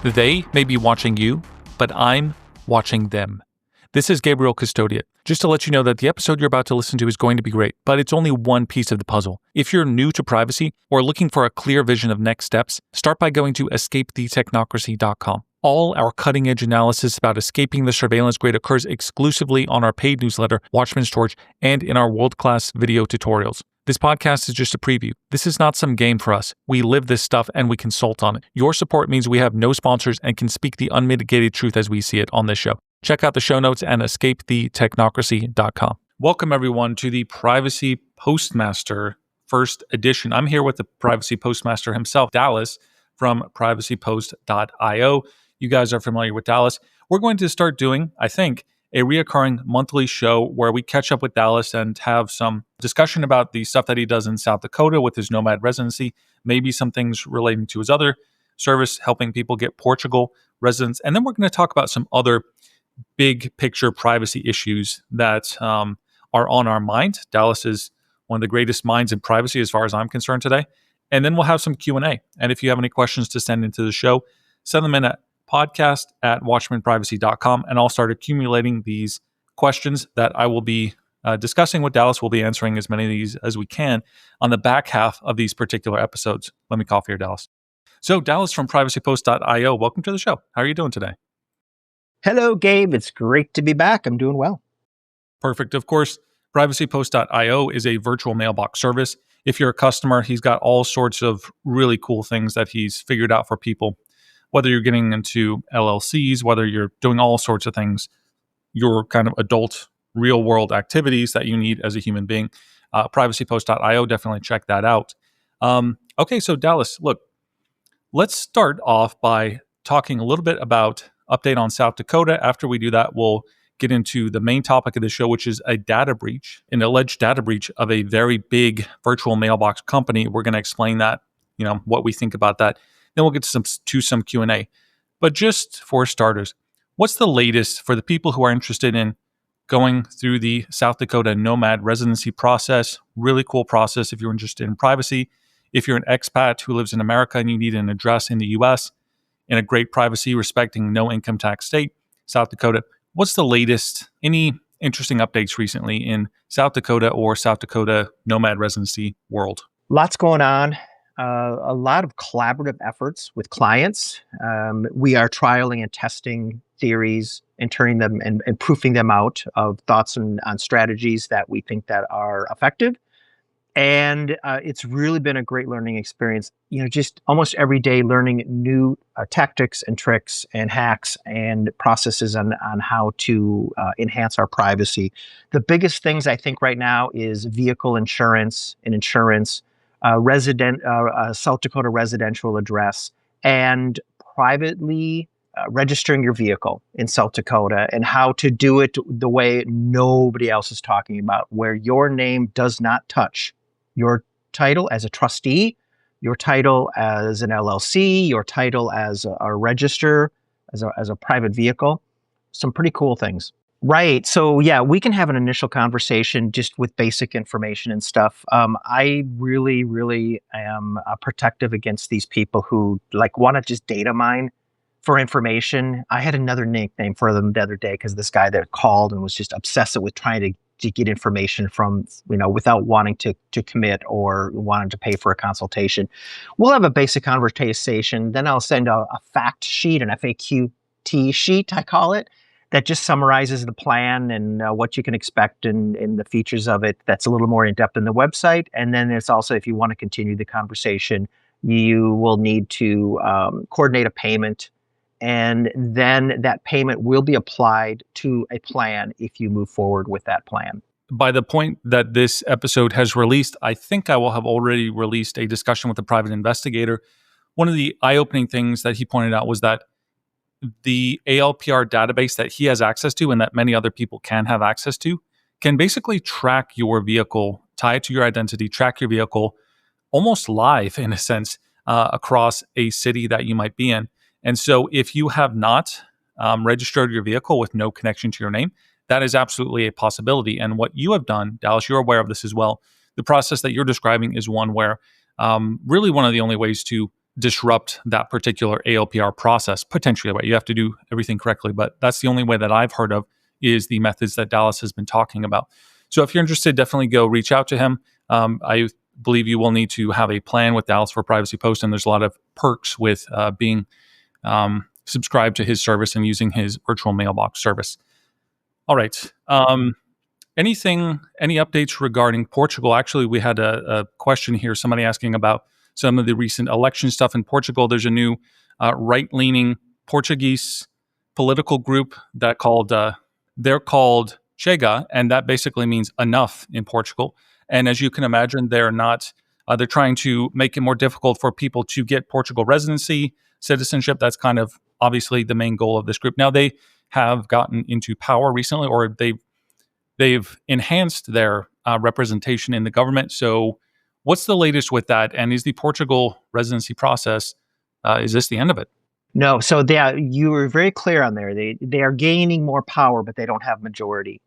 They may be watching you, but I'm watching them. This is Gabriel Custodiet. Just to let you know that the episode you're about to listen to is going to be great, but it's only one piece of the puzzle. If you're new to privacy or looking for a clear vision of next steps, start by going to escapethetechnocracy.com. All our cutting-edge analysis about escaping the surveillance grid occurs exclusively on our paid newsletter, Watchman's Torch, and in our world-class video tutorials. This podcast is just a preview. This is not some game for us. We live this stuff and we consult on it. Your support means we have no sponsors and can speak the unmitigated truth as we see it on this show. Check out the show notes and escapethetechnocracy.com. Welcome, everyone, to the Privacy Postmaster first edition. I'm here with the Privacy Postmaster himself, Dallas, from privacypost.io. You guys are familiar with Dallas. We're going to start doing, I think, a reoccurring monthly show where we catch up with Dallas and have some discussion about the stuff that he does in South Dakota with his nomad residency, maybe some things relating to his other service, helping people get Portugal residence. And then we're going to talk about some other big picture privacy issues that are on our mind. Dallas is one of the greatest minds in privacy as far as I'm concerned today. And then we'll have some Q&A. And if you have any questions to send into the show, send them in at podcast@watchmanprivacy.com, and I'll start accumulating these questions that I will be discussing with Dallas. We'll be answering as many of these as we can on the back half of these particular episodes. Let me cough here, Dallas. So Dallas from privacypost.io, welcome to the show. How are you doing today? Hello, Gabe. It's great to be back. I'm doing well. Perfect. Of course, privacypost.io is a virtual mailbox service. If you're a customer, he's got all sorts of really cool things that he's figured out for people. Whether you're getting into LLCs, whether you're doing all sorts of things, your kind of adult, real-world activities that you need as a human being, privacypost.io, definitely check that out. Okay, so Dallas, look, let's start off by talking a little bit about update on South Dakota. After we do that, we'll get into the main topic of the show, which is a data breach, an alleged data breach of a very big virtual mailbox company. We're going to explain that, what we think about that. Then we'll get to some Q&A. But just for starters, what's the latest for the people who are interested in going through the South Dakota nomad residency process? Really cool process if you're interested in privacy. If you're an expat who lives in America and you need an address in the U.S. in a great privacy respecting no income tax state, South Dakota. What's the latest? Any interesting updates recently in South Dakota or South Dakota nomad residency world? Lots going on. A lot of collaborative efforts with clients. We are trialing and testing theories and turning them and proofing them out of thoughts on strategies that we think that are effective. And it's really been a great learning experience. Just almost every day learning new tactics and tricks and hacks and processes on how to enhance our privacy. The biggest things I think right now is vehicle insurance and insurance, South Dakota residential address, and privately registering your vehicle in South Dakota, and how to do it the way nobody else is talking about, where your name does not touch your title as a trustee, your title as an LLC, your title as a register, as a private vehicle. Some pretty cool things. Right. So yeah, we can have an initial conversation just with basic information and stuff. I really, really am protective against these people who want to just data mine for information. I had another nickname for them the other day because this guy that called and was just obsessive with trying to get information from, without wanting to commit or wanting to pay for a consultation. We'll have a basic conversation. Then I'll send a fact sheet, an FAQT sheet, I call it, that just summarizes the plan and what you can expect and the features of it. That's a little more in-depth in the website. And then there's also, if you want to continue the conversation, you will need to coordinate a payment. And then that payment will be applied to a plan if you move forward with that plan. By the point that this episode has released, I think I will have already released a discussion with a private investigator. One of the eye-opening things that he pointed out was that the ALPR database that he has access to and that many other people can have access to can basically track your vehicle, tie it to your identity, track your vehicle almost live in a sense across a city that you might be in. And so if you have not registered your vehicle with no connection to your name, that is absolutely a possibility. And what you have done, Dallas, you're aware of this as well. The process that you're describing is one where really one of the only ways to disrupt that particular ALPR process, potentially, right? You have to do everything correctly, but that's the only way that I've heard of is the methods that Dallas has been talking about. So if you're interested, definitely go reach out to him. I believe you will need to have a plan with Dallas for Privacy Post, and there's a lot of perks with being subscribed to his service and using his virtual mailbox service. All right. Any updates regarding Portugal? Actually, we had a question here, somebody asking about some of the recent election stuff in Portugal. There's a new right-leaning Portuguese political group that they're called Chega, and that basically means enough in Portugal. And as you can imagine, they're trying to make it more difficult for people to get Portugal residency, citizenship. That's kind of obviously the main goal of this group. Now, they have gotten into power recently, or they've enhanced their representation in the government. So what's the latest with that? And is the Portugal residency process, is this the end of it? No, so you were very clear on there. They are gaining more power, but they don't have majority.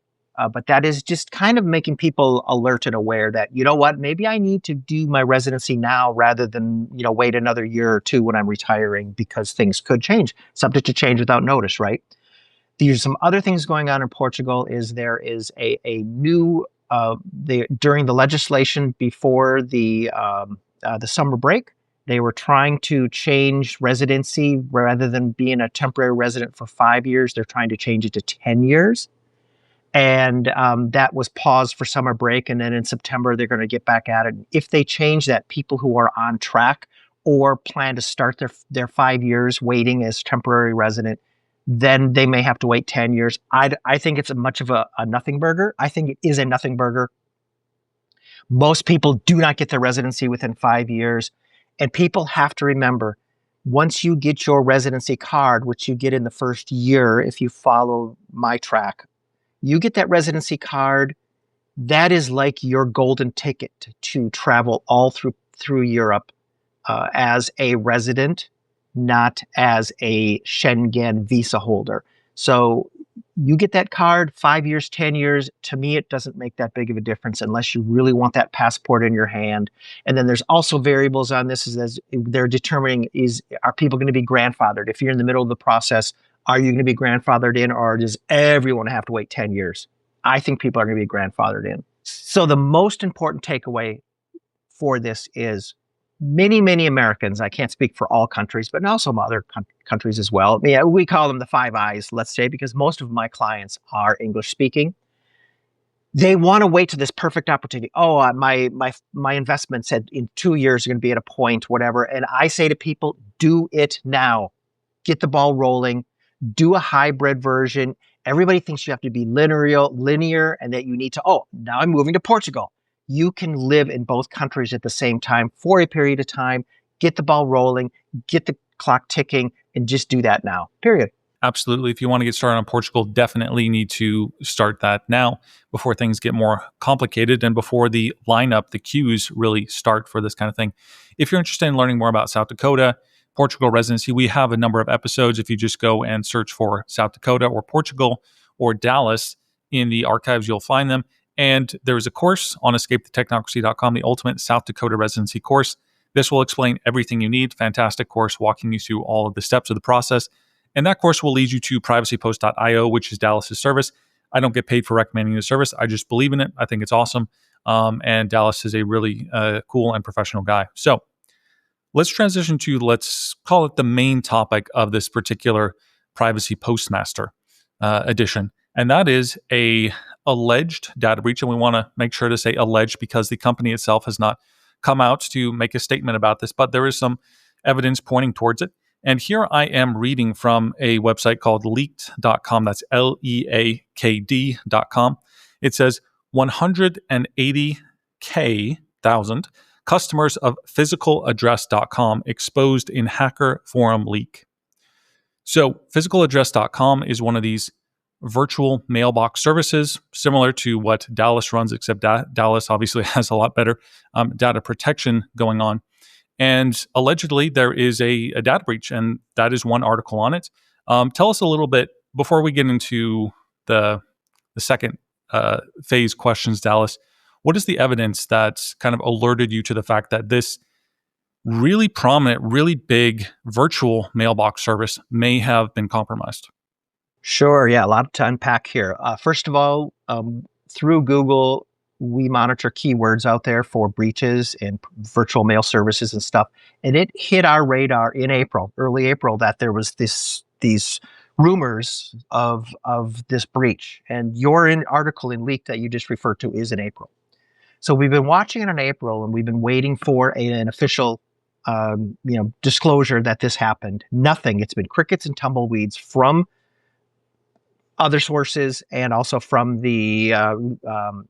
But that is just kind of making people alert and aware that, you know what, maybe I need to do my residency now rather than, wait another year or two when I'm retiring, because things could change, subject to change without notice, right? There's some other things going on in Portugal. There is a new during the legislation before the summer break, they were trying to change residency. Rather than being a temporary resident for 5 years, they're trying to change it to 10 years. And that was paused for summer break. And then in September, they're going to get back at it. If they change that, people who are on track or plan to start their 5 years waiting as temporary resident, then they may have to wait 10 years. I think it's much of a nothing burger. I think it is a nothing burger. Most people do not get their residency within 5 years. And people have to remember, once you get your residency card, which you get in the first year if you follow my track, you get that residency card. That is like your golden ticket to travel all through Europe as a resident, not as a Schengen visa holder. So you get that card, 5 years, 10 years. To me, it doesn't make that big of a difference unless you really want that passport in your hand. And then there's also variables on this, as they're determining are people going to be grandfathered? If you're in the middle of the process, are you going to be grandfathered in, or does everyone have to wait 10 years? I think people are going to be grandfathered in. So the most important takeaway for this is many Americans, I can't speak for all countries, but also some other countries as well. Yeah, we call them the Five Eyes, let's say, because most of my clients are English speaking. They want to wait to this perfect opportunity. Oh, my investment said in 2 years you're going to be at a point, whatever. And I say to people, do it now. Get the ball rolling. Do a hybrid version. Everybody thinks you have to be linear, and that you need to, now I'm moving to Portugal. You can live in both countries at the same time for a period of time, get the ball rolling, get the clock ticking, and just do that now, period. Absolutely. If you want to get started on Portugal, definitely need to start that now before things get more complicated and before the queues really start for this kind of thing. If you're interested in learning more about South Dakota, Portugal residency, we have a number of episodes. If you just go and search for South Dakota or Portugal or Dallas in the archives, you'll find them. And there is a course on escapethetechnocracy.com, the Ultimate South Dakota Residency Course. This will explain everything you need. Fantastic course walking you through all of the steps of the process. And that course will lead you to privacypost.io, which is Dallas's service. I don't get paid for recommending the service. I just believe in it. I think it's awesome. And Dallas is a really cool and professional guy. So let's transition to, let's call it the main topic of this particular Privacy Postmaster edition. And that is a alleged data breach. And we want to make sure to say alleged because the company itself has not come out to make a statement about this, but there is some evidence pointing towards it. And here I am reading from a website called leaked.com. That's leakd.com. It says 180,000 customers of physicaladdress.com exposed in hacker forum leak. So physicaladdress.com is one of these virtual mailbox services similar to what Dallas runs, except Dallas obviously has a lot better data protection going on. And allegedly, there is a data breach, and that is one article on it. Tell us a little bit, before we get into the second phase questions, Dallas, what is the evidence that kind of alerted you to the fact that this really prominent, really big virtual mailbox service may have been compromised? Sure. Yeah, a lot to unpack here. First of all, through Google, we monitor keywords out there for breaches and virtual mail services and stuff. And it hit our radar in April, early April, that there was these rumors of this breach. And your article in Leak that you just referred to is in April. So we've been watching it in April, and we've been waiting for an official, disclosure that this happened. Nothing. It's been crickets and tumbleweeds from other sources and also from the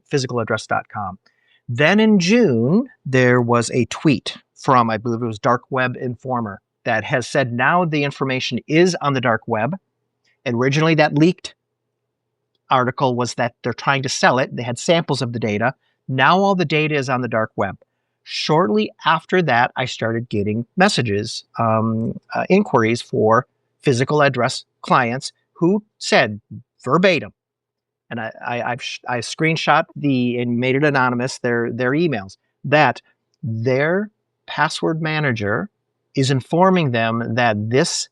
physicaladdress.com. Then in June, there was a tweet from, I believe it was Dark Web Informer, that has said now the information is on the dark web. And originally that leaked article was that they're trying to sell it. They had samples of the data. Now all the data is on the dark web. Shortly after that, I started getting messages, inquiries for physical address clients who said verbatim, and I screenshot and made it anonymous, their emails, that their password manager is informing them that this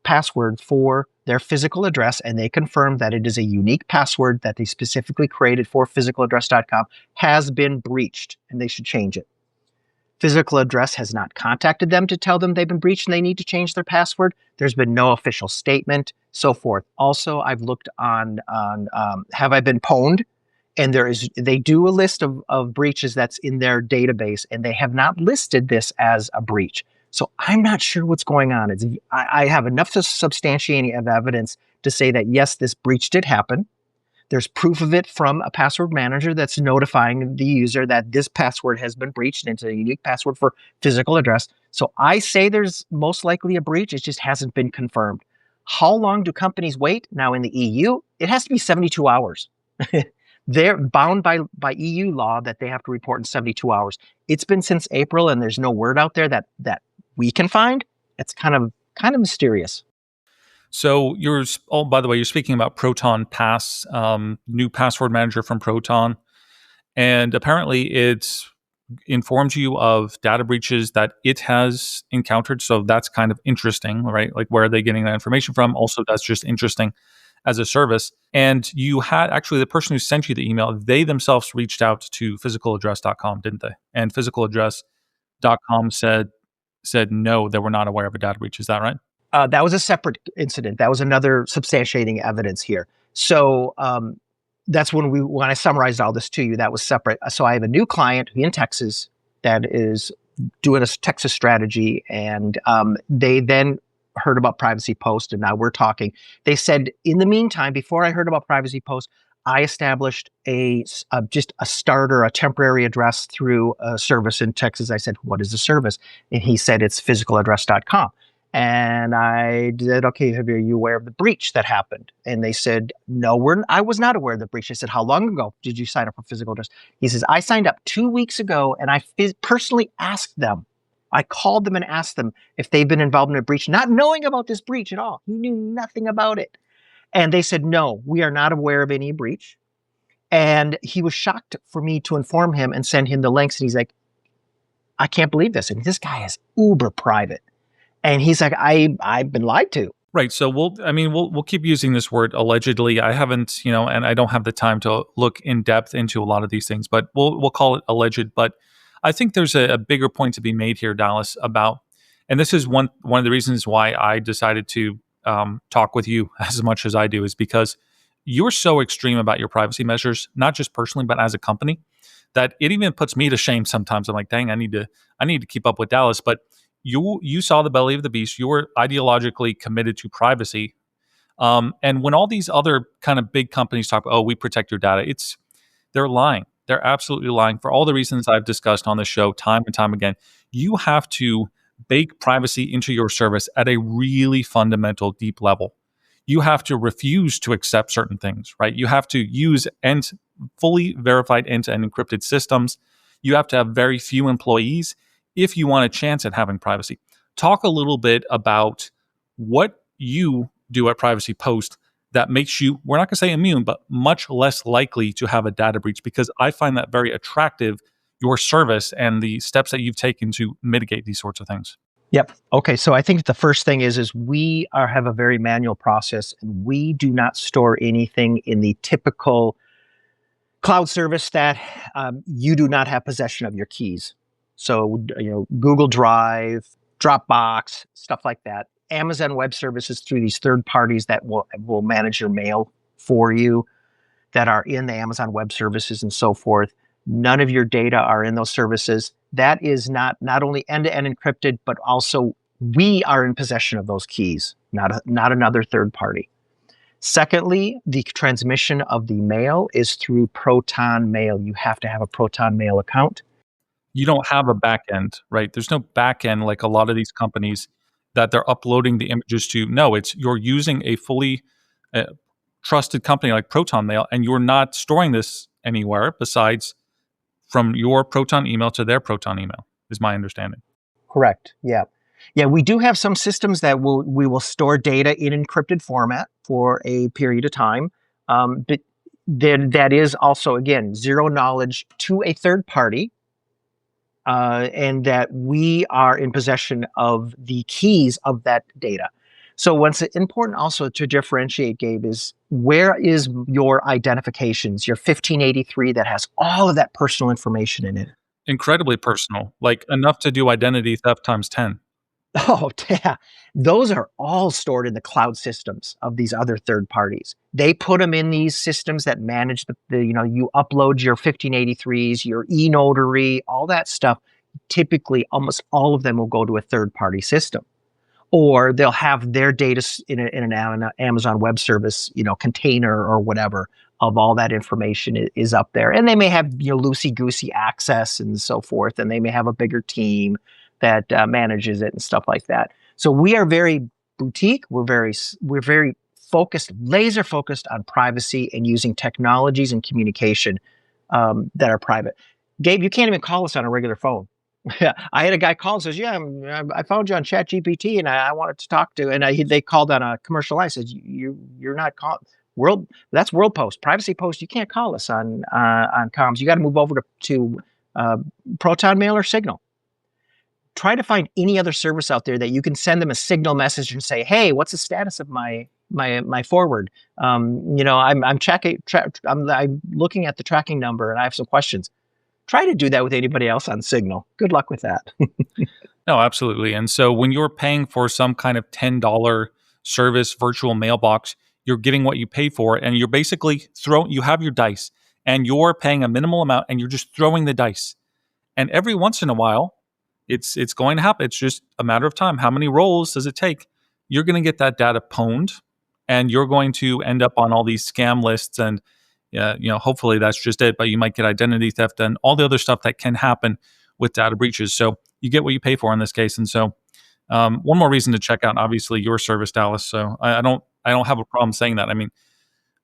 password for their physical address, and they confirmed that it is a unique password that they specifically created for physicaladdress.com, has been breached and they should change it. Physical Address has not contacted them to tell them they've been breached and they need to change their password. There's been no official statement, so forth. Also, I've looked on Have I Been Pwned? And they do a list of breaches that's in their database, and they have not listed this as a breach. So I'm not sure what's going on. I have enough substantiating of evidence to say that, yes, this breach did happen. There's proof of it from a password manager that's notifying the user that this password has been breached and it's a unique password for physical address. So I say there's most likely a breach. It just hasn't been confirmed. How long do companies wait? Now in the EU, it has to be 72 hours. They're bound by EU law that they have to report in 72 hours. It's been since April, and there's no word out there that we can find. It's kind of mysterious. So by the way, you're speaking about Proton Pass, new password manager from Proton. And apparently it's informed you of data breaches that it has encountered. So that's kind of interesting, right? Like, where are they getting that information from? Also, that's just interesting as a service. And you had actually the person who sent you the email, they themselves reached out to physicaladdress.com, didn't they? And physicaladdress.com said no, they were not aware of a data breach. Is that right? That was a separate incident. That was another substantiating evidence here. So that's when I summarized all this to you, that was separate. So I have a new client in Texas that is doing a Texas strategy, and they then heard about Privacy Post, and now we're talking. They said, in the meantime, before I heard about Privacy Post, I established just a starter, a temporary address through a service in Texas. I said, what is the service? And he said, it's physicaladdress.com. And I said, okay, are you aware of the breach that happened? And they said, no, I was not aware of the breach. I said, how long ago did you sign up for physical address? He says, I signed up 2 weeks ago, and I personally asked them. I called them and asked them if they've been involved in a breach, not knowing about this breach at all. He knew nothing about it. And they said, no, we are not aware of any breach. And he was shocked for me to inform him and send him the links. And he's like, I can't believe this. And this guy is uber private. And he's like, I've been lied to. Right. So we'll keep using this word allegedly. I haven't, and I don't have the time to look in depth into a lot of these things, but we'll call it alleged. But I think there's a bigger point to be made here, Dallas, about, and this is one of the reasons why I decided to talk with you as much as I do, is because you're so extreme about your privacy measures, not just personally, but as a company, that it even puts me to shame sometimes. I'm like, dang, I need to keep up with Dallas. But you saw the belly of the beast. You were ideologically committed to privacy. And when all these other kind of big companies talk, oh, we protect your data, they're lying. They're absolutely lying for all the reasons I've discussed on the show time and time again. You have to bake privacy into your service at a really fundamental, deep level. You have to refuse to accept certain things, right? You have to use fully verified end-to-end encrypted systems. You have to have very few employees if you want a chance at having privacy. Talk a little bit about what you do at Privacy Post that makes you, we're not going to say immune, but much less likely to have a data breach, because I find that very attractive your service and the steps that you've taken to mitigate these sorts of things. Yep. Okay. So I think the first thing is we have a very manual process, and we do not store anything in the typical cloud service that you do not have possession of your keys. So Google Drive, Dropbox, stuff like that. Amazon Web Services through these third parties that will manage your mail for you, that are in the Amazon Web Services and so forth. None of your data are in those services. That is not only end-to-end encrypted, but also we are in possession of those keys, not another third party. Secondly, the transmission of the mail is through Proton Mail. You have to have a Proton Mail account. You don't have a back end, right? There's no back end like a lot of these companies that they're uploading the images to. No, it's you're using a fully trusted company like Proton Mail, and you're not storing this anywhere besides from your Proton email to their Proton email, is my understanding. Correct. Yeah. Yeah, we do have some systems that we will store data in encrypted format for a period of time. But then that is also, again, zero knowledge to a third party, and that we are in possession of the keys of that data. So what's important also to differentiate, Gabe, is where is your identifications, your 1583 that has all of that personal information in it? Incredibly personal, like enough to do identity theft times 10. Oh, yeah. Those are all stored in the cloud systems of these other third parties. They put them in these systems that manage you upload your 1583s, your e-notary, all that stuff. Typically, almost all of them will go to a third party system, or they'll have their data in an Amazon Web Service, container or whatever of all that information is up there. And they may have, loosey-goosey access and so forth, and they may have a bigger team that manages it and stuff like that. So we are very boutique. We're very focused, laser focused on privacy and using technologies and communication that are private. Gabe, you can't even call us on a regular phone. I had a guy call and says, "Yeah, I found you on ChatGPT and I wanted to talk to." And they called on a commercial line. Says, "You're not calling That's World Post, Privacy Post. You can't call us on comms. You got to move over to Proton Mail or Signal." Try to find any other service out there that you can send them a Signal message and say, "Hey, what's the status of my forward? I'm checking. I'm looking at the tracking number and I have some questions." Try to do that with anybody else on Signal. Good luck with that. No, absolutely. And so when you're paying for some kind of $10 service virtual mailbox, you're getting what you pay for, and you're basically you have your dice and you're paying a minimal amount and you're just throwing the dice. And every once in a while, it's going to happen. It's just a matter of time. How many rolls does it take? You're going to get that data pwned, and you're going to end up on all these scam lists. And hopefully that's just it. But you might get identity theft and all the other stuff that can happen with data breaches. So you get what you pay for in this case. And so one more reason to check out, obviously, your service, Dallas. So I don't have a problem saying that. I mean,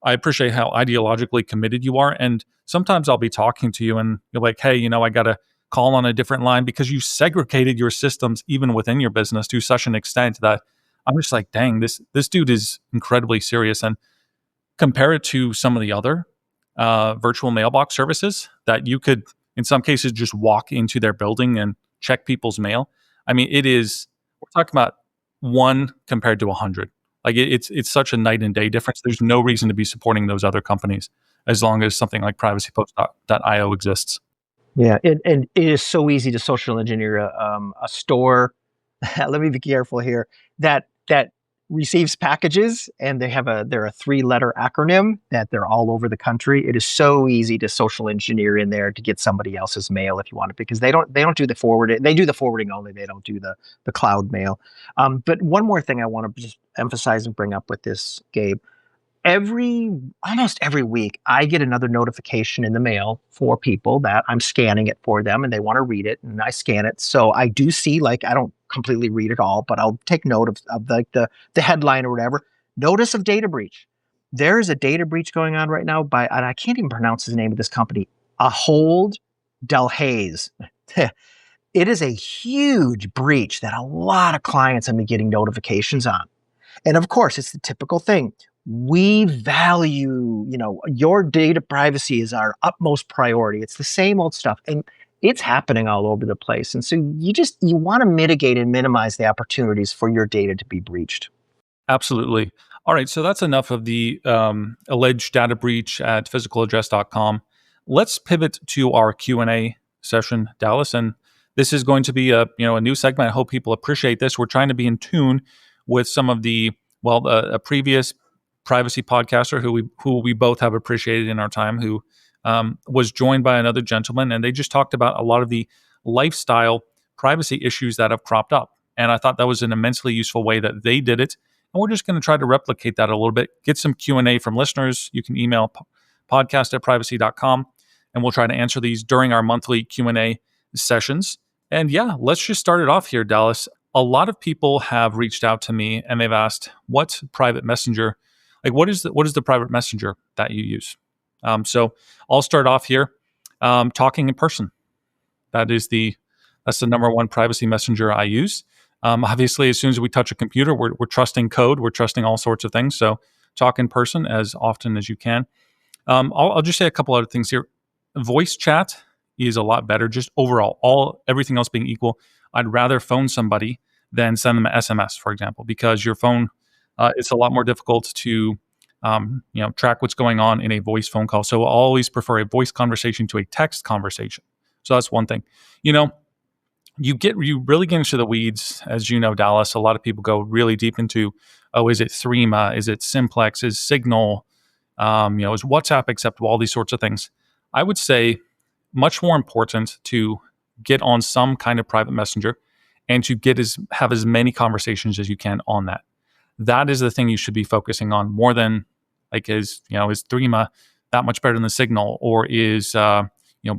I appreciate how ideologically committed you are. And sometimes I'll be talking to you and you're like, "Hey, I got to call on a different line," because you segregated your systems even within your business to such an extent that I'm just like, dang, this dude is incredibly serious. And compare it to some of the other virtual mailbox services that you could, in some cases, just walk into their building and check people's mail. I mean, we're talking about one compared to 100. Like it's such a night and day difference. There's no reason to be supporting those other companies as long as something like privacypost.io exists. Yeah, and it is so easy to social engineer a store. Let me be careful here. That receives packages, and they're a 3-letter acronym that they're all over the country. It is so easy to social engineer in there to get somebody else's mail if you want it, because they don't do the forwarding. They do the forwarding only. They don't do the cloud mail. But one more thing I want to just emphasize and bring up with this, Gabe. Almost every week, I get another notification in the mail for people that I'm scanning it for them and they want to read it, and I scan it. So I do see, I don't completely read it all, but I'll take note of the headline or whatever. Notice of data breach. There's a data breach going on right now and I can't even pronounce the name of this company, Ahold Delhaize. It is a huge breach that a lot of clients have been getting notifications on. And of course, it's the typical thing. We value, your data privacy is our utmost priority. It's the same old stuff. And it's happening all over the place. And so you want to mitigate and minimize the opportunities for your data to be breached. Absolutely. All right. So that's enough of the alleged data breach at physicaladdress.com. Let's pivot to our Q&A session, Dallas. And this is going to be a new segment. I hope people appreciate this. We're trying to be in tune with some of a previous privacy podcaster who we both have appreciated in our time, who was joined by another gentleman, and they just talked about a lot of the lifestyle privacy issues that have cropped up. And I thought that was an immensely useful way that they did it. And we're just going to try to replicate that a little bit, get some Q&A from listeners. You can email podcast@privacy.com, and we'll try to answer these during our monthly Q&A sessions. And yeah, let's just start it off here, Dallas. A lot of people have reached out to me and they've asked, what's private messenger? Like, what is the private messenger that you use? So I'll start off here, talking in person. That's the number one privacy messenger I use. Obviously, as soon as we touch a computer, we're trusting code, we're trusting all sorts of things. So talk in person as often as you can. I'll just say a couple other things here. Voice chat is a lot better, just overall, everything else being equal. I'd rather phone somebody than send them an SMS, for example, because your phone, it's a lot more difficult to track what's going on in a voice phone call. So I'll always prefer a voice conversation to a text conversation. So that's one thing. You really get into the weeds, as you know, Dallas. A lot of people go really deep into, is it Threema? Is it Simplex? Is Signal? Is WhatsApp acceptable? All these sorts of things. I would say much more important to get on some kind of private messenger and to have as many conversations as you can on that. That is the thing you should be focusing on more than is Threema that much better than the Signal, or is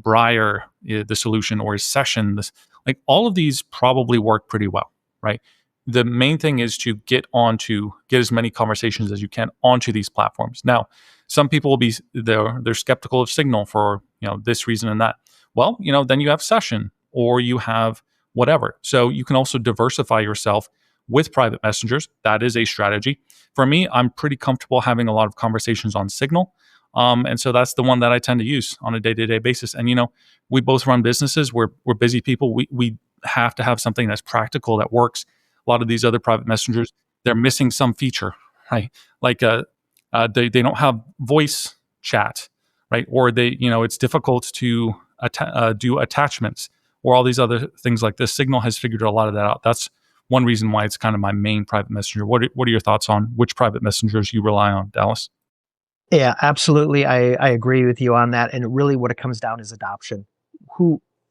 Briar the solution, or is Session this? Like, all of these probably work pretty well, right? The main thing is to get as many conversations as you can onto these platforms. Now, some people will be they're skeptical of Signal for this reason and that. Well, then you have Session, or you have whatever. So you can also diversify yourself with private messengers. That is a strategy. For me, I'm pretty comfortable having a lot of conversations on Signal. And so that's the one that I tend to use on a day-to-day basis. And, we both run businesses. We're busy people. We have to have something that's practical, that works. A lot of these other private messengers, they're missing some feature, right? Like they don't have voice chat, right? Or it's difficult to do attachments, or all these other things like this. Signal has figured a lot of that out. That's one reason why it's kind of my main private messenger. What are your thoughts on which private messengers you rely on, Dallas? Yeah, absolutely. I agree with you on that. And really what it comes down is adoption.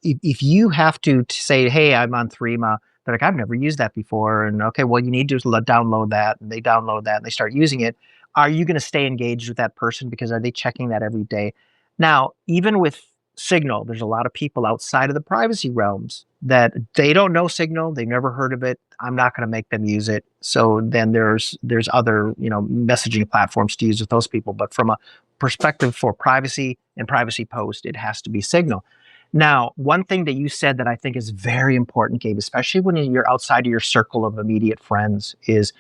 If you have to say, hey, I'm on Threema, they're like, I've never used that before. And okay, well, you need to download that. And they download that and they start using it. Are you going to stay engaged with that person? Because are they checking that every day? Now, even with Signal, there's a lot of people outside of the privacy realms that they don't know Signal. They've never heard of it. I'm not going to make them use it. So then there's other, messaging platforms to use with those people. But from a perspective for privacy and Privacy Post, it has to be Signal. Now, one thing that you said that I think is very important, Gabe, especially when you're outside of your circle of immediate friends, is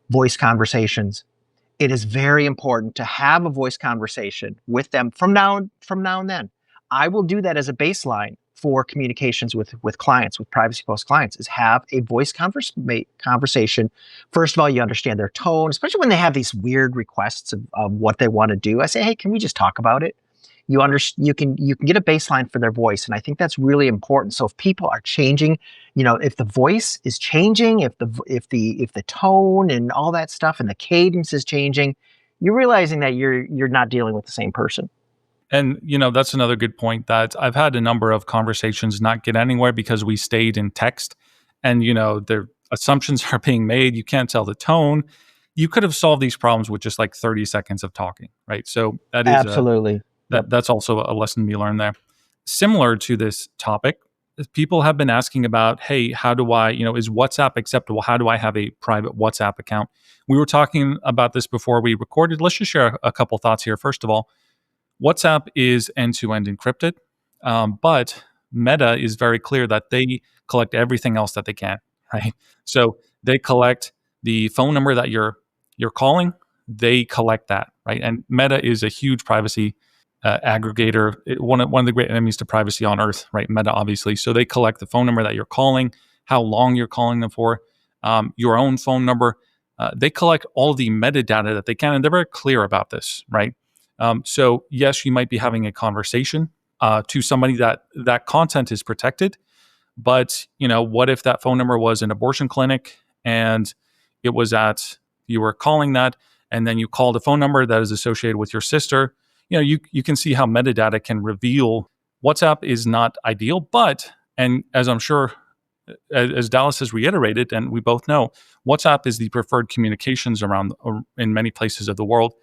voice conversations. It is very important to have a voice conversation with them from now and then. I will do that as a baseline for communications with clients, with Privacy Post clients, is have a voice conversation. First of all, you understand their tone, especially when they have these weird requests of what they want to do. I say, hey, can we just talk about it? You can get a baseline for their voice, and I think that's really important. So if people are changing, if the voice is changing, if the tone and all that stuff and the cadence is changing, you're realizing that you're not dealing with the same person. And, that's another good point, that I've had a number of conversations not get anywhere because we stayed in text, and, their assumptions are being made. You can't tell the tone. You could have solved these problems with just like 30 seconds of talking, right? So that is absolutely. That's also a lesson we learned there. Similar to this topic, people have been asking about, hey, how do I, is WhatsApp acceptable? How do I have a private WhatsApp account? We were talking about this before we recorded. Let's just share a couple thoughts here. First of all, WhatsApp is end-to-end encrypted, but Meta is very clear that they collect everything else that they can, right? So they collect the phone number that you're calling. They collect that, right? And Meta is a huge privacy aggregator, one of the great enemies to privacy on earth, right? Meta, obviously. So they collect the phone number that you're calling, how long you're calling them for, your own phone number. They collect all the metadata that they can, and they're very clear about this, right? So yes, you might be having a conversation to somebody that content is protected, but what if that phone number was an abortion clinic and it was you were calling that, and then you called a phone number that is associated with your sister? You can see how metadata can reveal. WhatsApp is not ideal, but, and as I'm sure, as Dallas has reiterated, and we both know, WhatsApp is the preferred communications around in many places of the world.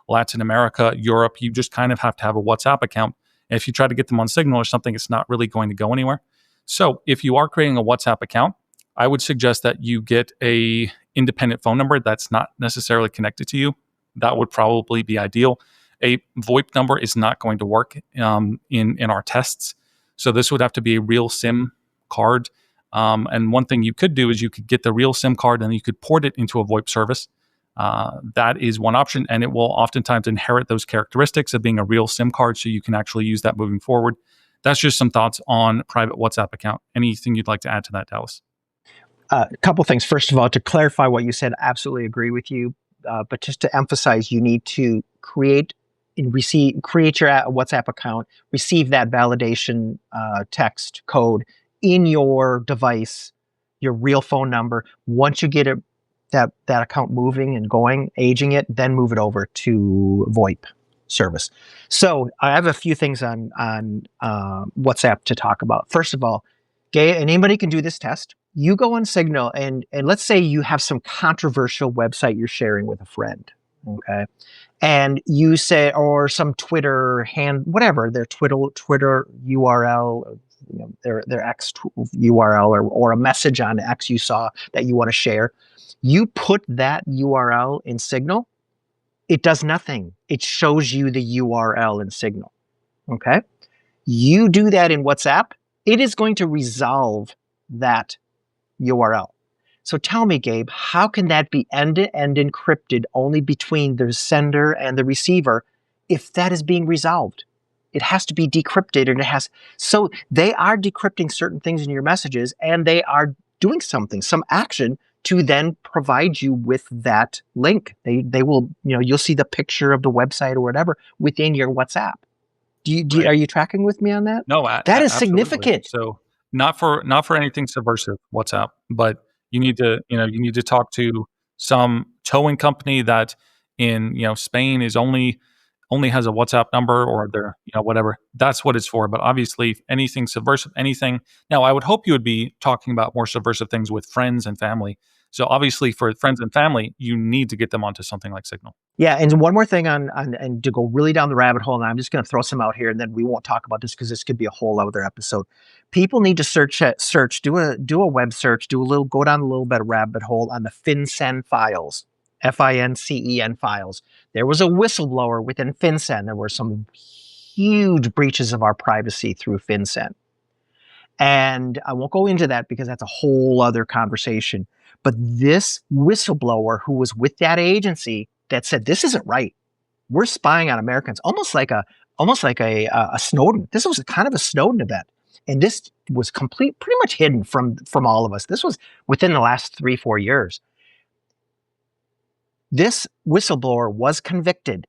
Latin America, Europe, you just kind of have to have a WhatsApp account. And if you try to get them on Signal or something, it's not really going to go anywhere. So if you are creating a WhatsApp account, I would suggest that you get a independent phone number that's not necessarily connected to you. That would probably be ideal. A VoIP number is not going to work in our tests. So this would have to be a real SIM card. And one thing you could do is you could get the real SIM card and you could port it into a VoIP service. That is one option, and it will oftentimes inherit those characteristics of being a real SIM card, so you can actually use that moving forward. That's just some thoughts on private WhatsApp account. Anything you'd like to add to that, Dallas? A couple things. First of all, to clarify what you said, absolutely agree with you. But just to emphasize, you need to create your WhatsApp account, receive that validation text code in your device, your real phone number. Once you get that account moving and going, aging it, then move it over to VoIP service. So I have a few things on WhatsApp to talk about. First of all, anybody can do this test. You go on Signal and let's say you have some controversial website you're sharing with a friend, okay? And you say, or some Twitter whatever, their Twitter URL, their X URL, or a message on X you saw that you want to share. You put that URL in Signal, it does nothing. It shows you the URL in Signal, okay? You do that in WhatsApp, it is going to resolve that URL. So tell me, Gabe, how can that be end-to-end encrypted only between the sender and the receiver if that is being resolved? It has to be decrypted, and so they are decrypting certain things in your messages, and they are doing some action to then provide you with that link. They will, you'll see the picture of the website or whatever within your WhatsApp. Right. Are you tracking with me on that? No, that is absolutely. significant. So not for anything subversive, WhatsApp, but you need to talk to some towing company that in Spain is only has a WhatsApp number, or their whatever. That's what it's for. But obviously, anything subversive, anything. Now, I would hope you would be talking about more subversive things with friends and family. So obviously, for friends and family, you need to get them onto something like Signal. Yeah, and one more thing and to go really down the rabbit hole, and I'm just going to throw some out here, and then we won't talk about this because this could be a whole other episode. People need to do a web search, go down a little bit of rabbit hole on the FinCEN files, FINCEN files. There was a whistleblower within FinCEN. There were some huge breaches of our privacy through FinCEN. And I won't go into that because that's a whole other conversation. But this whistleblower who was with that agency that said, this isn't right. We're spying on Americans, almost like a Snowden. This was kind of a Snowden event. And this was pretty much hidden from all of us. This was within the last 3-4 years. This whistleblower was convicted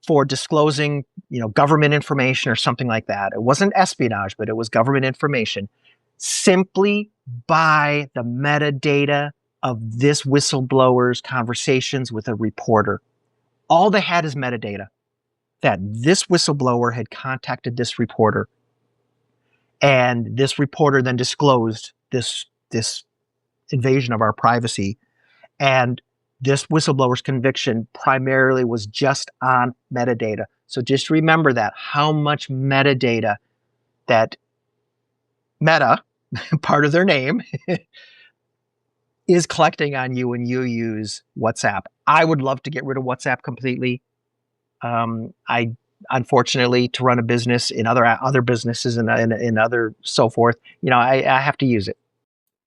for disclosing, government information or something like that. It wasn't espionage, but it was government information, simply by the metadata of this whistleblower's conversations with a reporter. All they had is metadata that this whistleblower had contacted this reporter, and this reporter then disclosed this invasion of our privacy. And this whistleblower's conviction primarily was just on metadata. So just remember that, how much metadata that Meta, part of their name, is collecting on you when you use WhatsApp. I would love to get rid of WhatsApp completely. I unfortunately, to run a business in other businesses and other so forth, I have to use it.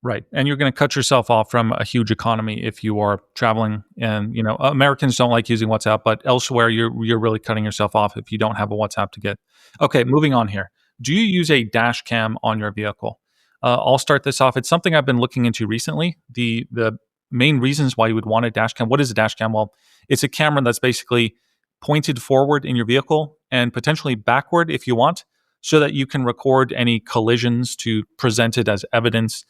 Right. And you're going to cut yourself off from a huge economy if you are traveling. And, Americans don't like using WhatsApp, but elsewhere you're really cutting yourself off if you don't have a WhatsApp to get. Okay, moving on here. Do you use a dash cam on your vehicle? I'll start this off. It's something I've been looking into recently. The main reasons why you would want a dash cam. What is a dash cam? Well, it's a camera that's basically pointed forward in your vehicle and potentially backward if you want, so that you can record any collisions to present it as evidence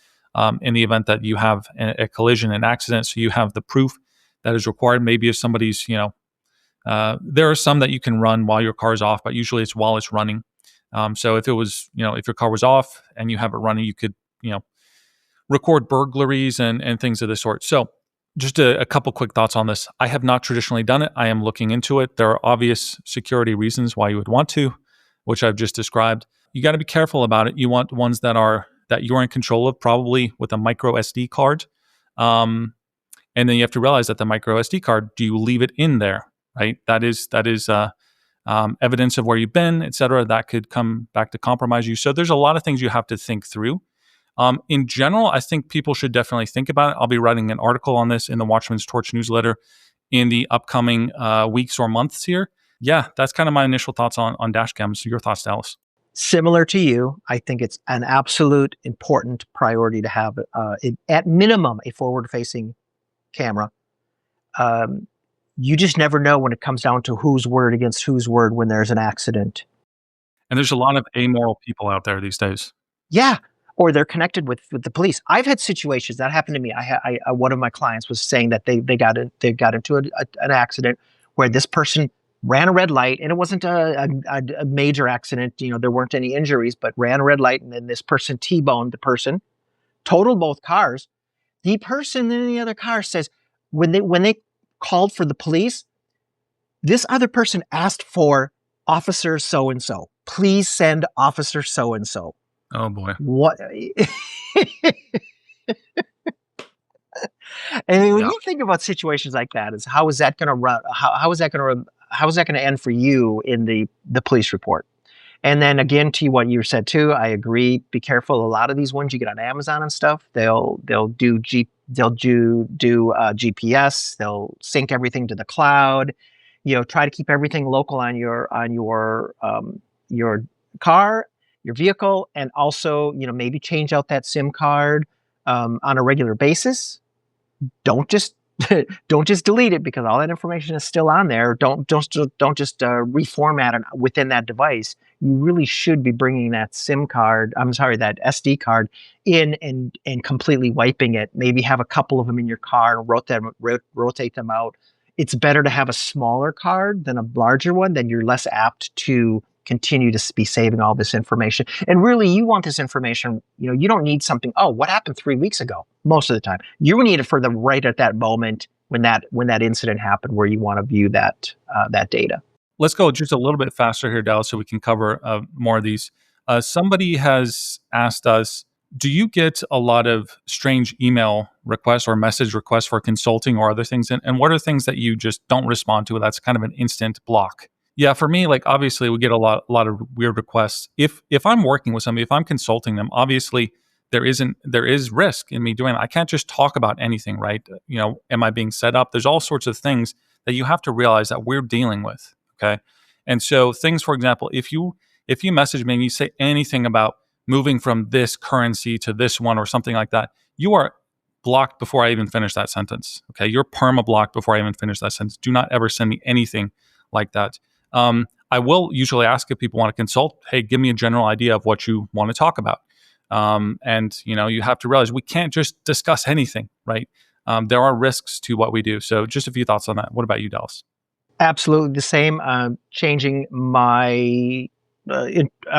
in the event that you have a collision, an accident. So you have the proof that is required. Maybe if somebody's, there are some that you can run while your car's off, but usually it's while it's running. So if it was, if your car was off and you have it running, you could, record burglaries and things of this sort. So just a couple quick thoughts on this. I have not traditionally done it. I am looking into it. There are obvious security reasons why you would want to, which I've just described. You got to be careful about it. You want ones that you're in control of, probably with a micro SD card. And then you have to realize that the micro SD card, do you leave it in there, right? That is evidence of where you've been, et cetera. That could come back to compromise you. So there's a lot of things you have to think through. In general, I think people should definitely think about it. I'll be writing an article on this in the Watchman's Torch newsletter in the upcoming weeks or months here. Yeah, that's kind of my initial thoughts on dashcams. Your thoughts, Dallas? Similar to you, I think it's an absolute important priority to have, at minimum, a forward-facing camera. You just never know when it comes down to whose word against whose word when there's an accident. And there's a lot of amoral people out there these days. Yeah, or they're connected with the police. I've had situations that happened to me. One of my clients was saying that they got into an accident where this person ran a red light, and it wasn't a major accident. There weren't any injuries, but ran a red light, and then this person T-boned the person, totaled both cars. The person in the other car says when they called for the police, this other person asked for officer so and so. Please send officer so and so. Oh boy. What? And when you think about situations like that, is how is that going to run? How is that going to end for you in the police report? And then again, to what you said too, I agree. Be careful. A lot of these ones you get on Amazon and stuff, they'll do GPS. They'll sync everything to the cloud. Try to keep everything local on your car, your vehicle, and also maybe change out that SIM card on a regular basis. Don't just delete it because all that information is still on there. Don't just reformat it within that device. You really should be bringing that that SD card in and completely wiping it. Maybe have a couple of them in your car and rotate them out. It's better to have a smaller card than a larger one. Then you're less apt to continue to be saving all this information. And really, you want this information, you don't need something, what happened 3 weeks ago? Most of the time. You need it for the right at that moment when that incident happened where you want to view that data. Let's go just a little bit faster here, Dallas, so we can cover more of these. Somebody has asked us, do you get a lot of strange email requests or message requests for consulting or other things? And what are things that you just don't respond to? That's kind of an instant block. Yeah, for me, obviously we get a lot of weird requests. If I'm working with somebody, if I'm consulting them, obviously there is risk in me doing it. I can't just talk about anything, right? Am I being set up? There's all sorts of things that you have to realize that we're dealing with. Okay. And so things, for example, if you message me and you say anything about moving from this currency to this one or something like that, you are blocked before I even finish that sentence. Okay. You're perma blocked before I even finish that sentence. Do not ever send me anything like that. I will usually ask if people want to consult, hey, give me a general idea of what you want to talk about. And you have to realize we can't just discuss anything, right? There are risks to what we do. So just a few thoughts on that. What about you, Dallas? Absolutely the same. Changing my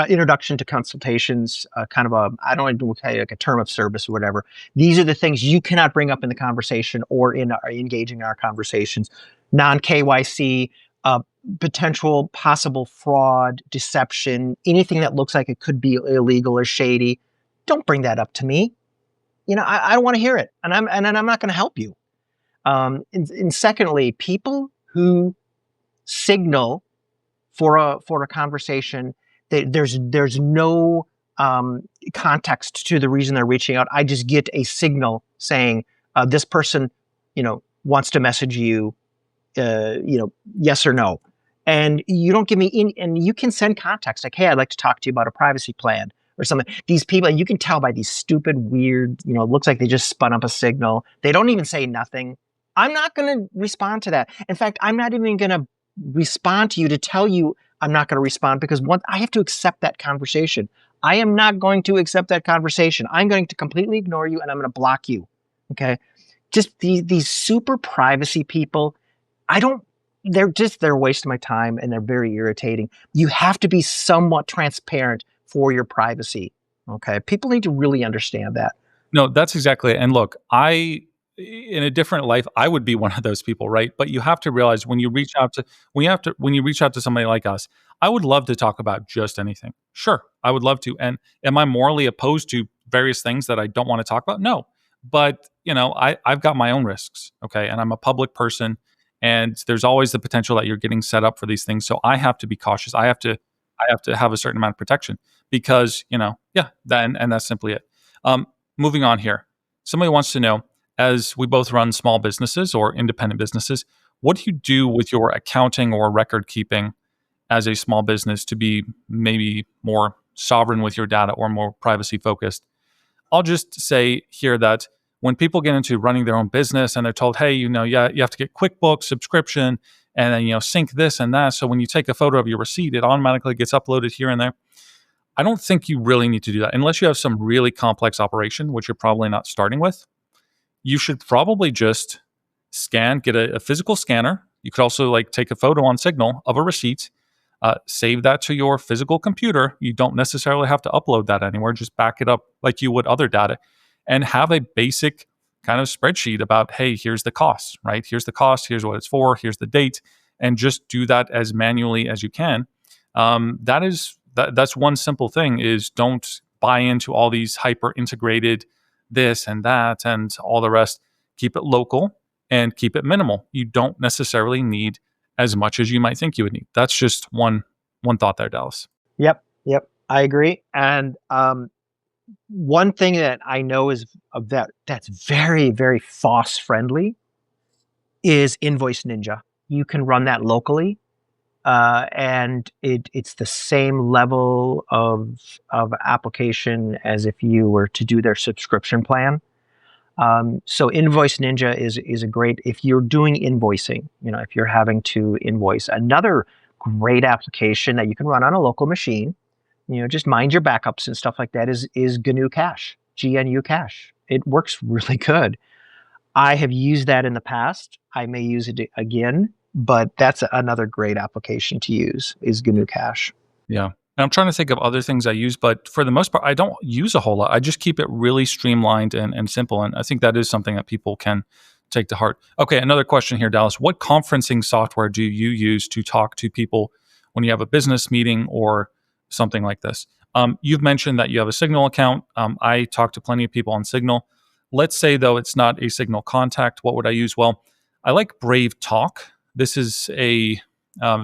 introduction to consultations, I don't want to tell you like a term of service or whatever. These are the things you cannot bring up in the conversation or engaging in our conversations. Non-KYC, potential possible fraud, deception, anything that looks like it could be illegal or shady. Don't bring that up to me. I don't want to hear it, and I'm not going to help you. And secondly, people who signal for a conversation, there's no context to the reason they're reaching out. I just get a signal saying this person, wants to message you, yes or no. And you don't give me in, and you can send context like, hey, I'd like to talk to you about a privacy plan or something. These people, and you can tell by these stupid, weird, it looks like they just spun up a signal. They don't even say nothing. I'm not going to respond to that. In fact, I'm not even going to respond to you to tell you I'm not going to respond, because I have to accept that conversation. I am not going to accept that conversation. I'm going to completely ignore you, and I'm going to block you. Okay. Just these super privacy people, they're a waste of my time, and they're very irritating. You have to be somewhat transparent for your privacy. Okay. People need to really understand that. No, that's exactly it. And look, in a different life, I would be one of those people, right? But you have to realize when you reach out to somebody like us, I would love to talk about just anything. Sure, I would love to. And am I morally opposed to various things that I don't want to talk about? No. But, I've got my own risks, okay? And I'm a public person, and there's always the potential that you're getting set up for these things. So I have to be cautious. I have to have a certain amount of protection because, and that's simply it. Moving on here. Somebody wants to know, as we both run small businesses or independent businesses, what do you do with your accounting or record keeping as a small business to be maybe more sovereign with your data or more privacy focused? I'll just say here that when people get into running their own business and they're told, hey, you have to get QuickBooks subscription and then, sync this and that. So when you take a photo of your receipt, it automatically gets uploaded here and there. I don't think you really need to do that unless you have some really complex operation, which you're probably not starting with. You should probably just get a physical scanner. You could also take a photo on Signal of a receipt, save that to your physical computer. You don't necessarily have to upload that anywhere. Just back it up like you would other data, and have a basic kind of spreadsheet about, hey, here's the cost, right? Here's the cost. Here's what it's for. Here's the date, and just do that as manually as you can. That's one simple thing: is don't buy into all these hyper integrated this and that and all the rest. Keep it local and keep it minimal. You don't necessarily need as much as you might think you would need. That's just one thought there, Dallas. Yep, I agree. And one thing that I know is that's very, very FOSS friendly is Invoice Ninja. You can run that locally, and it's the same level of application as if you were to do their subscription plan. So Invoice Ninja is a great, if you're doing invoicing, if you're having to invoice. Another great application that you can run on a local machine, just mind your backups and stuff like that, is GNU Cache, GNU Cache. It works really good. I have used that in the past. I may use it again, but that's another great application to use, is GNU Cache. Yeah. And I'm trying to think of other things I use, but for the most part, I don't use a whole lot. I just keep it really streamlined and simple. And I think that is something that people can take to heart. Okay, another question here, Dallas. What conferencing software do you use to talk to people when you have a business meeting or something like this? You've mentioned that you have a Signal account. I talk to plenty of people on Signal. Let's say, though, it's not a Signal contact. What would I use? Well, I like Brave Talk. This is a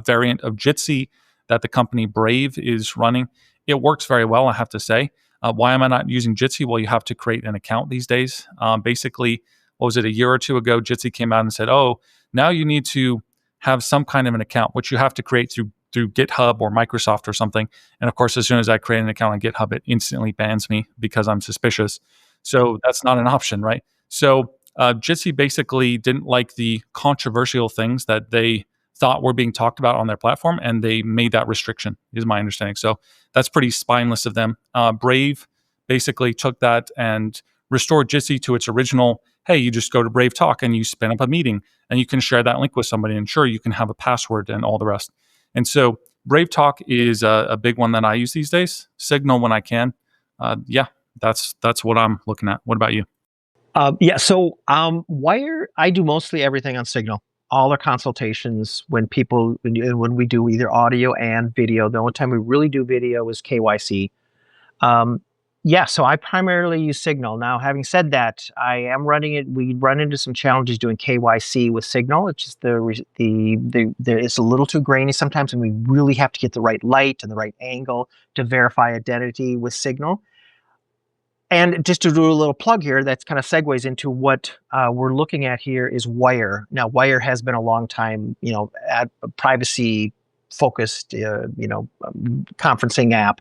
variant of Jitsi that the company Brave is running. It works very well, I have to say. Why am I not using Jitsi? Well, you have to create an account these days. Basically, what was it, a year or two ago, Jitsi came out and said, oh, now you need to have some kind of an account, which you have to create through GitHub or Microsoft or something. And of course, as soon as I create an account on GitHub, it instantly bans me because I'm suspicious. So that's not an option, right? So Jitsi basically didn't like the controversial things that they thought were being talked about on their platform, and they made that restriction, is my understanding. So that's pretty spineless of them. Brave basically took that and restored Jitsi to its original, hey, you just go to Brave Talk and you spin up a meeting and you can share that link with somebody, and sure, you can have a password and all the rest. And so Brave Talk is a big one that I use these days. Signal when I can. That's what I'm looking at. What about you? So Wire, I do mostly everything on Signal. All our consultations, when we do either audio and video. The only time we really do video is KYC. Yeah, so I primarily use Signal. Now, having said that, I am running it. We run into some challenges doing KYC with Signal. It's just it's a little too grainy sometimes, and we really have to get the right light and the right angle to verify identity with Signal. And just to do a little plug here, that's kind of segues into what we're looking at here is Wire. Now, Wire has been a long time, at privacy focused, conferencing app.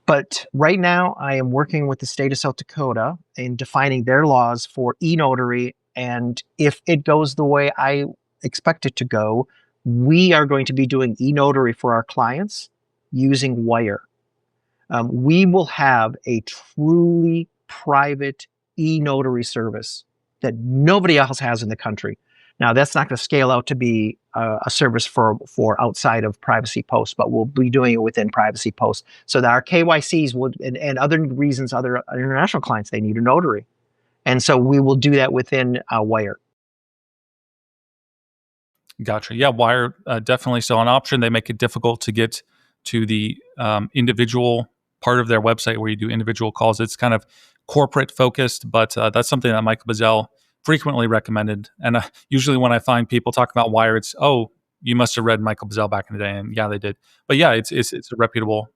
But right now, I am working with the state of South Dakota in defining their laws for e-notary. And if it goes the way I expect it to go, we are going to be doing e-notary for our clients using Wire. We will have a truly private e-notary service that nobody else has in the country. Now, that's not going to scale out to be a service for outside of Privacy Post, but we'll be doing it within Privacy Post so that our KYCs will, and other reasons, other international clients, they need a notary. And so we will do that within Wire. Gotcha. Yeah, Wire definitely still an option. They make it difficult to get to the individual part of their website where you do individual calls. It's kind of corporate focused, but that's something that Michael Bazzell frequently recommended. And usually when I find people talking about Wire, it's, oh, you must have read Michael Bazzell back in the day, and yeah, they did. But yeah, it's a reputable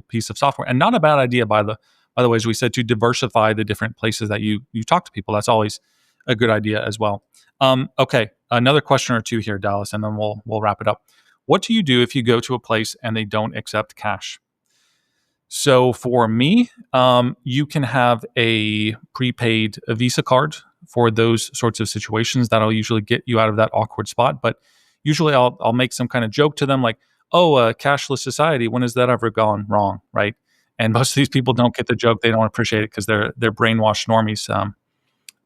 piece of software, and not a bad idea by the way, as we said, to diversify the different places that you talk to people. That's always a good idea as well. Okay, another question or two here, Dallas, and then we'll wrap it up. What do you do if you go to a place and they don't accept cash? So for me, you can have a prepaid Visa card for those sorts of situations. That'll usually get you out of that awkward spot. But usually, I'll make some kind of joke to them like, "Oh, cashless society. When has that ever gone wrong?" Right? And most of these people don't get the joke. They don't appreciate it because they're brainwashed normies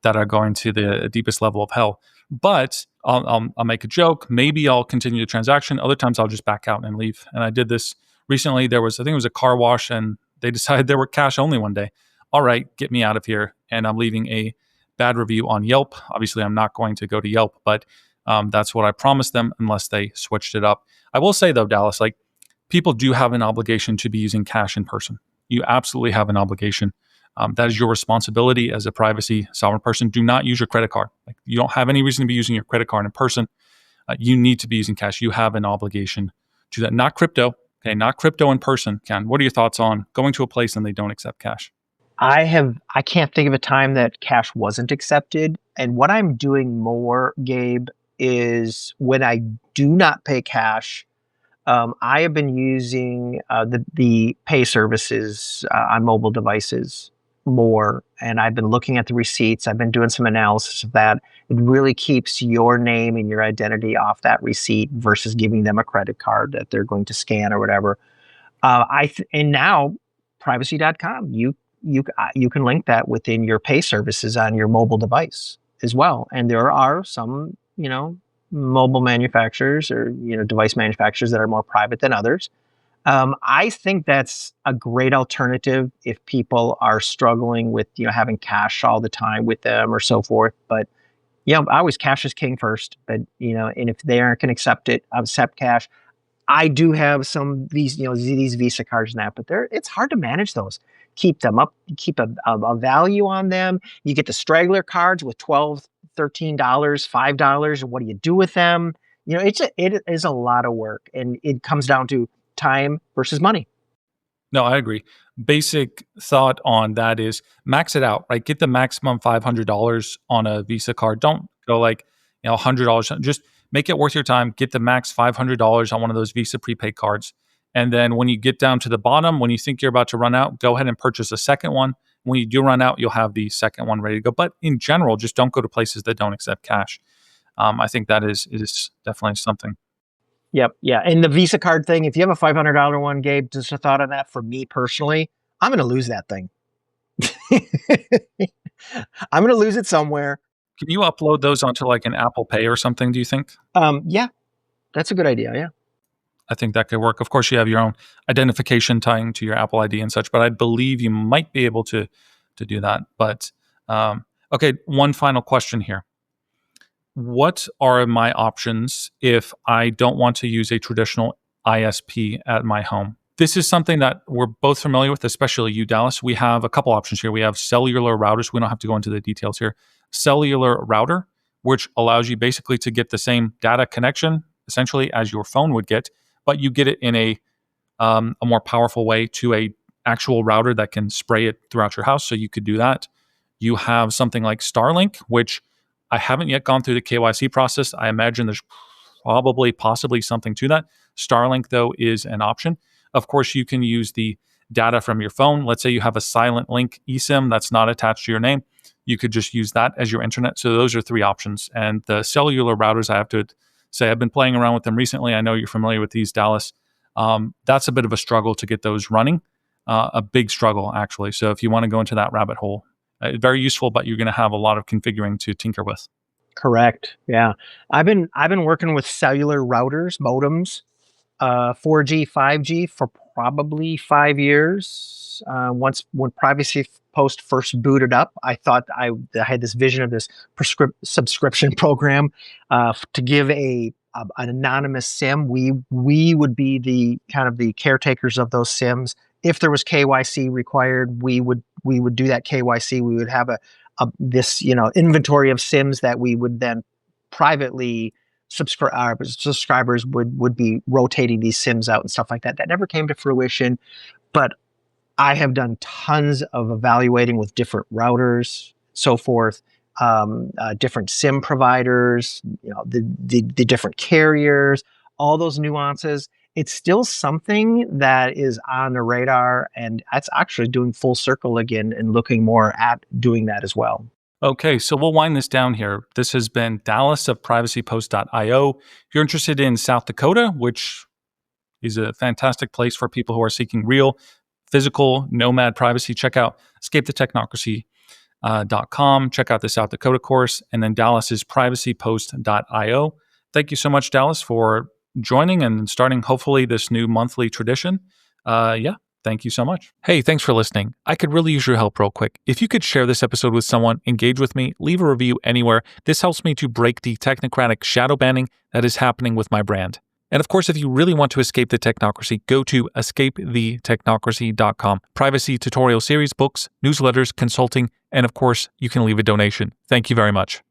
that are going to the deepest level of hell. But I'll make a joke. Maybe I'll continue the transaction. Other times I'll just back out and leave. And I did this recently. I think it was a car wash, and they decided they were cash only one day. All right, get me out of here. And I'm leaving a bad review on Yelp. Obviously, I'm not going to go to Yelp, but that's what I promised them unless they switched it up. I will say though, Dallas, like people do have an obligation to be using cash in person. You absolutely have an obligation. That is your responsibility as a privacy sovereign person. Do not use your credit card. Like, you don't have any reason to be using your credit card in person. You need to be using cash. You have an obligation to that. Not crypto. Okay, not crypto in person. Ken, what are your thoughts on going to a place and they don't accept cash? I can't think of a time that cash wasn't accepted. And what I'm doing more, Gabe, is when I do not pay cash, I have been using the pay services on mobile devices more, and I've been looking at the receipts. I've been doing some analysis of that. It really keeps your name and your identity off that receipt versus giving them a credit card that they're going to scan or whatever. And now privacy.com, you can link that within your pay services on your mobile device as well. And there are some, mobile manufacturers or device manufacturers that are more private than others. I think that's a great alternative if people are struggling with having cash all the time with them or so forth. But I always cash is king first. But and if they aren't going to accept cash, I do have some these Visa cards now, but it's hard to manage those. Keep them up, keep a value on them. You get the straggler cards with $12, $13, $5. What do you do with them? It is a lot of work, and it comes down to time versus money. No, I agree. Basic thought on that is max it out, right? Get the maximum $500 on a Visa card. Don't go like, $100. Just make it worth your time. Get the max $500 on one of those Visa prepaid cards. And then when you get down to the bottom, when you think you're about to run out, go ahead and purchase a second one. When you do run out, you'll have the second one ready to go. But in general, just don't go to places that don't accept cash. I think that is definitely something. Yep. Yeah. And the Visa card thing, if you have a $500 one, Gabe, just a thought on that for me personally, I'm going to lose that thing. I'm going to lose it somewhere. Can you upload those onto like an Apple Pay or something, do you think? Yeah, that's a good idea. Yeah. I think that could work. Of course, you have your own identification tying to your Apple ID and such, but I believe you might be able to do that. But okay, one final question here. What are my options if I don't want to use a traditional ISP at my home? This is something that we're both familiar with, especially you, Dallas. We have a couple options here. We have cellular routers. We don't have to go into the details here. Cellular router, which allows you basically to get the same data connection, essentially, as your phone would get, but you get it in a more powerful way to a actual router that can spray it throughout your house. So you could do that. You have something like Starlink, which I haven't yet gone through the KYC process. I imagine there's possibly something to that. Starlink, though, is an option. Of course, you can use the data from your phone. Let's say you have a silent link eSIM that's not attached to your name. You could just use that as your internet. So those are 3 options. And the cellular routers, I have to say, I've been playing around with them recently. I know you're familiar with these, Dallas. That's a bit of a struggle to get those running, a big struggle, actually. So if you want to go into that rabbit hole, very useful, but you're going to have a lot of configuring to tinker with. Correct. Yeah. I've been working with cellular routers, modems, 4G, 5G for probably 5 years. When Privacy Post first booted up, I thought I had this vision of this subscription program to give an anonymous SIM. We would be the kind of the caretakers of those SIMs. If there was KYC required, we would do that KYC. We would have this inventory of SIMs that we would then privately subscribers would be rotating these SIMs out and stuff like that. That never came to fruition, but I have done tons of evaluating with different routers, so forth, different SIM providers, the different carriers, all those nuances. It's still something that is on the radar, and that's actually doing full circle again and looking more at doing that as well. Okay, so we'll wind this down here. This has been Dallas of privacypost.io. If you're interested in South Dakota, which is a fantastic place for people who are seeking real, physical, nomad privacy, check out escapethetechhnocracy.com. Check out the South Dakota course. And then Dallas is privacypost.io. Thank you so much, Dallas, for joining and starting, hopefully, this new monthly tradition. Thank you so much. Hey, thanks for listening. I could really use your help real quick. If you could share this episode with someone, engage with me, leave a review anywhere. This helps me to break the technocratic shadow banning that is happening with my brand. And of course, if you really want to escape the technocracy, go to escapethetechnocracy.com. Privacy tutorial series, books, newsletters, consulting, and of course, you can leave a donation. Thank you very much.